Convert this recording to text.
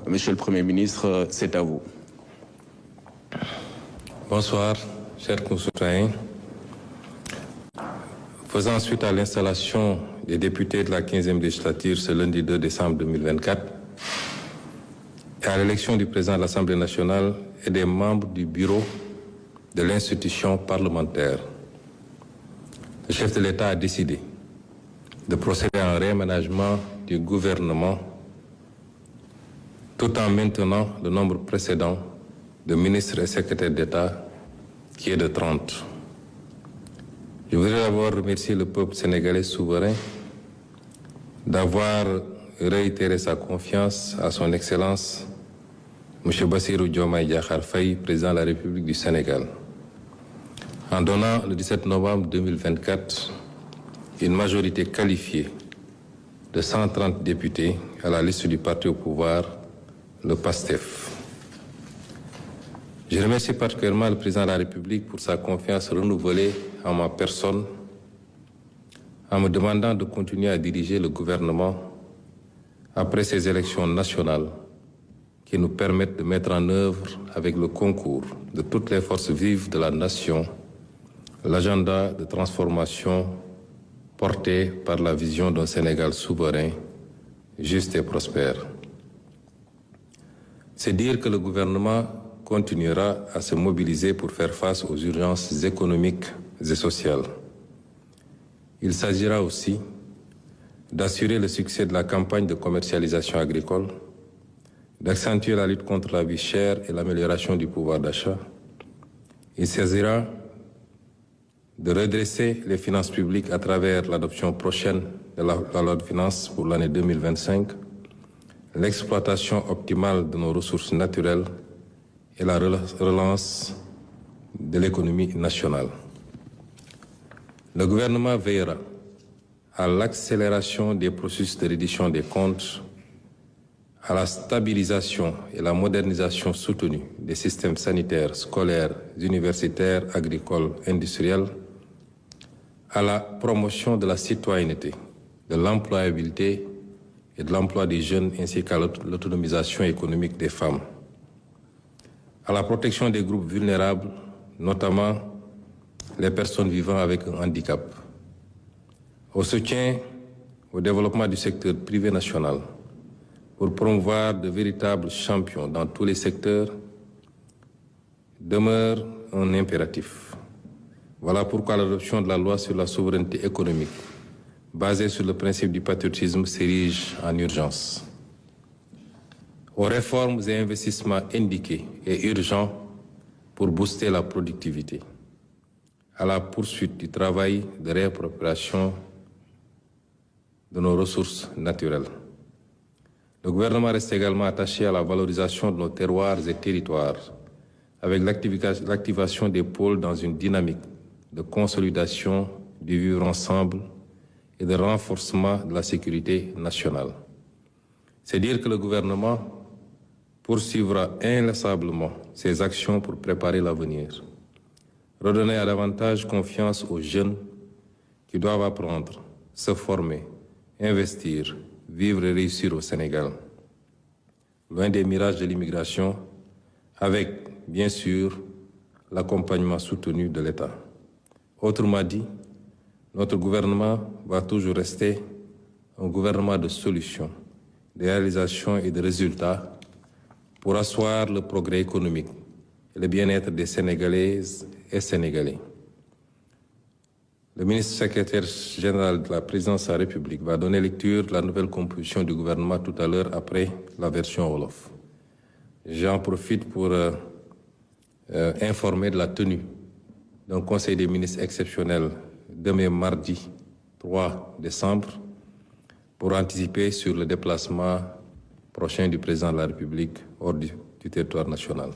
Monsieur le Premier ministre, c'est à vous. Bonsoir, chers concitoyens. Faisant suite à l'installation des députés de la 15e législature ce lundi 2 décembre 2024 et à l'élection du président de l'Assemblée nationale et des membres du bureau de l'institution parlementaire, le chef de l'État a décidé de procéder à un réaménagement du gouvernement tout en maintenant le nombre précédent de ministres et secrétaires d'État qui est de 30. Je voudrais d'abord remercier le peuple sénégalais souverain d'avoir réitéré sa confiance à son Excellence M. Bassirou Diomaye Diakhar Faye, président de la République du Sénégal, en donnant le 17 novembre 2024 une majorité qualifiée de 130 députés à la liste du parti au pouvoir, le PASTEF. Je remercie particulièrement le président de la République pour sa confiance renouvelée en ma personne, en me demandant de continuer à diriger le gouvernement après ces élections nationales qui nous permettent de mettre en œuvre, avec le concours de toutes les forces vives de la nation, l'agenda de transformation porté par la vision d'un Sénégal souverain, juste et prospère. C'est dire que le gouvernement continuera à se mobiliser pour faire face aux urgences économiques et sociales. Il s'agira aussi d'assurer le succès de la campagne de commercialisation agricole, d'accentuer la lutte contre la vie chère et l'amélioration du pouvoir d'achat. Il s'agira de redresser les finances publiques à travers l'adoption prochaine de la loi de finances pour l'année 2025, l'exploitation optimale de nos ressources naturelles et la relance de l'économie nationale. Le gouvernement veillera à l'accélération des processus de reddition des comptes, à la stabilisation et la modernisation soutenue des systèmes sanitaires, scolaires, universitaires, agricoles, industriels, à la promotion de la citoyenneté, de l'employabilité et de l'emploi des jeunes ainsi qu'à l'autonomisation économique des femmes, à la protection des groupes vulnérables, notamment les personnes vivant avec un handicap, au soutien au développement du secteur privé national pour promouvoir de véritables champions dans tous les secteurs demeure un impératif. Voilà pourquoi l'adoption de la loi sur la souveraineté économique, basée sur le principe du patriotisme, s'érige en urgence. Aux réformes et investissements indiqués et urgents pour booster la productivité, à la poursuite du travail de réappropriation de nos ressources naturelles. Le gouvernement reste également attaché à la valorisation de nos terroirs et territoires, avec l'activation des pôles dans une dynamique de consolidation du vivre ensemble et de renforcement de la sécurité nationale. C'est dire que le gouvernement poursuivra inlassablement ses actions pour préparer l'avenir, redonner à davantage confiance aux jeunes qui doivent apprendre, se former, investir, vivre et réussir au Sénégal, loin des mirages de l'immigration, avec, bien sûr, l'accompagnement soutenu de l'État. Autrement dit, notre gouvernement va toujours rester un gouvernement de solutions, de réalisations et de résultats pour asseoir le progrès économique et le bien-être des Sénégalaises et Sénégalais. Le ministre secrétaire général de la présidence de la République va donner lecture de la nouvelle composition du gouvernement tout à l'heure après la version Wolof. J'en profite pour informer de la tenue d'un conseil des ministres exceptionnel demain mardi 3 décembre pour anticiper sur le déplacement prochain du président de la République hors du territoire national.